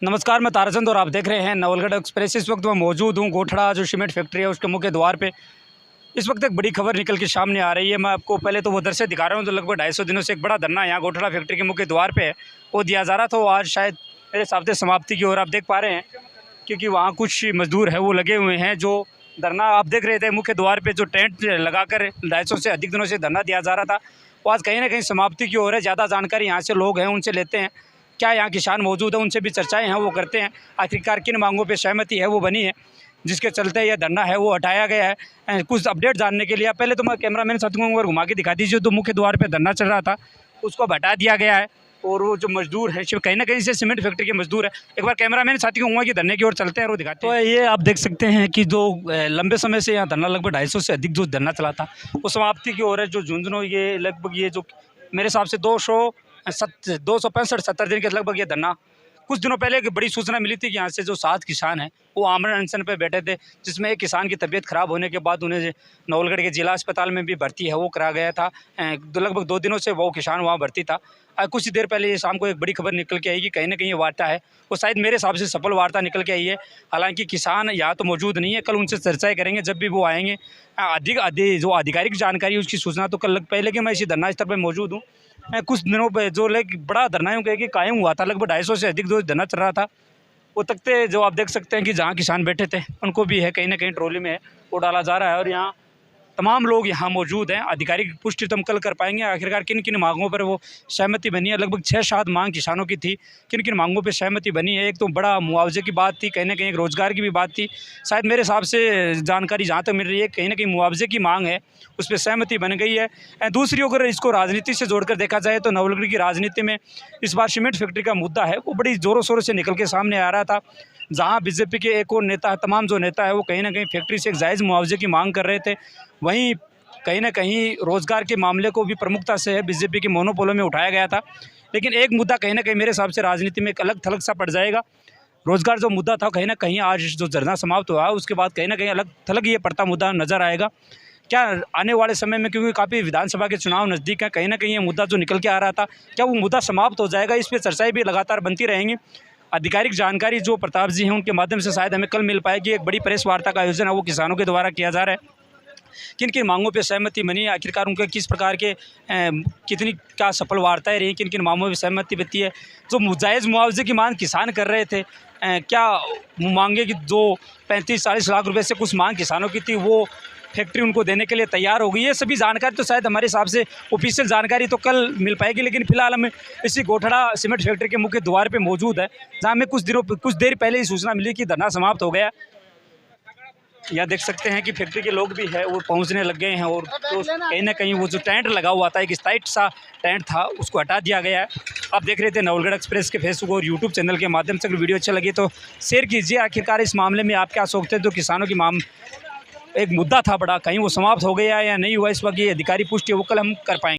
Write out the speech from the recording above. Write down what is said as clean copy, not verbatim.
नमस्कार, मैं ताराचंद और आप देख रहे हैं नवलगढ़ एक्सप्रेस। इस वक्त मैं मौजूद हूँ गोठड़ा जो सीमेंट फैक्ट्री है उसके मुख्य द्वार पे। इस वक्त एक बड़ी खबर निकल के सामने आ रही है। मैं आपको पहले तो वो दृश्य दिखा रहा हूँ जो लगभग 250 दिनों से एक बड़ा धरना यहाँ गोठड़ा फैक्ट्री के मुख्य द्वार पे है वो दिया जा रहा था। वो आज शायद मेरे हिसाब से समाप्ति की ओर आप देख पा रहे हैं, क्योंकि वहाँ कुछ मजदूर है वो लगे हुए हैं जो धरना आप देख रहे थे मुख्य द्वार पर जो टेंट लगाकर 250 से अधिक दिनों से धरना दिया जा रहा था वो आज कहीं ना कहीं समाप्ति की ओर है। ज़्यादा जानकारी यहाँ से लोग हैं उनसे लेते हैं, क्या यहाँ किसान मौजूद है उनसे भी चर्चाएं हैं वो करते हैं। आखिरकार किन मांगों पे सहमति है वो बनी है जिसके चलते यह धरना है वो हटाया गया है। कुछ अपडेट जानने के लिए पहले तो मैं कैमरामैन साथियों को घुमा के दिखा दीजिए। तो मुख्य द्वार पे धरना चल रहा था उसको हटा दिया गया है और वो जो मजदूर है कहीं ना कहीं से सीमेंट फैक्ट्री के मजदूर है। एक बार कैमरामैन साथियों को कि धरने की ओर चलते हैं और वो दिखाते हैं। तो ये आप देख सकते हैं कि जो लंबे समय से यहाँ धरना लगभग 250 से अधिक जो धरना चला था वो समाप्ति की ओर है। जो झुंझुनू ये लगभग ये जो मेरे हिसाब से 265-70 दिन के लगभग ये धरना। कुछ दिनों पहले एक बड़ी सूचना मिली थी कि यहाँ से जो 7 किसान हैं वो आमरण अनशन पर बैठे थे, जिसमें एक किसान की तबीयत खराब होने के बाद उन्हें नवलगढ़ के जिला अस्पताल में भी भर्ती है वो करा गया था। लगभग 2 दिनों से वो किसान वहाँ भर्ती था। कुछ देर पहले ये शाम को एक बड़ी खबर निकल के आई कि कहीं ना कहीं ये वार्ता है वो शायद मेरे हिसाब से सफल वार्ता निकल के आई है। हालांकि किसान यहाँ तो मौजूद नहीं है, कल उनसे चर्चाएं करेंगे जब भी वो आएंगे। जो आधिकारिक जानकारी उसकी सूचना तो कल पहले कि मैं इसी धरना स्थल पर मौजूद हूँ। कुछ दिनों पे जो बड़ा धरना कि कायम हुआ था, लगभग 250 से अधिक जो धरना चल रहा था वो तख्ते जो आप देख सकते हैं कि जहाँ किसान बैठे थे उनको भी है कहीं ना कहीं ट्रॉली में वो डाला जा रहा है और यहाँ तमाम लोग यहाँ मौजूद हैं। आधिकारिक पुष्टि तो हम कल कर पाएंगे आखिरकार किन किन मांगों पर वो सहमति बनी है। लगभग 6-7 मांग किसानों की थी, किन किन मांगों पर सहमति बनी है। एक तो बड़ा मुआवजे की बात थी, कहीं ना कहीं एक रोज़गार की भी बात थी। शायद मेरे हिसाब से जानकारी जहाँ तक मिल रही है कहीं ना कहीं मुआवजे की मांग है उस पर सहमति बन गई है। दूसरी अगर इसको राजनीति से जोड़कर देखा जाए तो नवलगढ़ की राजनीति में इस बार सीमेंट फैक्ट्री का मुद्दा है वो बड़ी ज़ोरों शोरों से निकल के सामने आ रहा था। जहाँ बीजेपी के एक और नेता तमाम जो नेता है वो कहीं ना कहीं फैक्ट्री से एक जायज़ मुआवजे की मांग कर रहे थे, वहीं कहीं ना कहीं रोज़गार के मामले को भी प्रमुखता से बीजेपी के मोनोपोलो में उठाया गया था। लेकिन एक मुद्दा कहीं ना कहीं मेरे हिसाब से राजनीति में एक अलग थलग सा पड़ जाएगा। रोज़गार जो मुद्दा था कहीं ना कहीं आज जो धरना समाप्त हुआ उसके बाद कहीं ना कहीं अलग थलग ये पड़ता मुद्दा नज़र आएगा। क्या आने वाले समय में, क्योंकि काफ़ी विधानसभा के चुनाव नज़दीक हैं, कहीं ना कहीं ये मुद्दा जो निकल के आ रहा था क्या वो मुद्दा समाप्त हो जाएगा, इस पर चर्चाएँ भी लगातार बनती रहेंगी। आधिकारिक जानकारी जो प्रताप जी हैं उनके माध्यम से शायद हमें कल मिल पाएगी। एक बड़ी प्रेस वार्ता का आयोजन है वो किसानों के द्वारा किया जा रहा है। किन किन मांगों पे सहमति बनी, आखिरकार उनके किस प्रकार के कितनी क्या सफल वार्ताएं रही, किन किन मांगों पे सहमति बनती है। जो जायज़ मुआवजे की मांग किसान कर रहे थे, क्या मांगे कि जो 35-40 लाख रुपए से कुछ मांग किसानों की थी वो फैक्ट्री उनको देने के लिए तैयार हो गई। ये सभी जानकारी तो शायद हमारे हिसाब से ऑफिशियल जानकारी तो कल मिल पाएगी, लेकिन फिलहाल हम इसी गोठड़ा सीमेंट फैक्ट्री के मुख्य द्वार पे मौजूद है जहाँ हमें कुछ देर पहले ही सूचना मिली कि धरना समाप्त हो गया। यह देख सकते हैं कि फैक्ट्री के लोग भी है वो पहुंचने लग गए हैं और तो कहीं ना कहीं वो जो टेंट लगा हुआ था, एक टाइट सा टेंट था, उसको हटा दिया गया है। आप देख रहे थे नवलगढ़ एक्सप्रेस के फेसबुक और यूट्यूब चैनल के माध्यम से। अगर वीडियो अच्छा लगे तो शेयर कीजिए। आखिरकार इस मामले में आप क्या सोचते हैं, जो किसानों की मांग एक मुद्दा था बड़ा, कहीं वो समाप्त हो गया या नहीं हुआ, इस वक्त ये अधिकारी पुष्टि वो कल हम कर पाएंगे।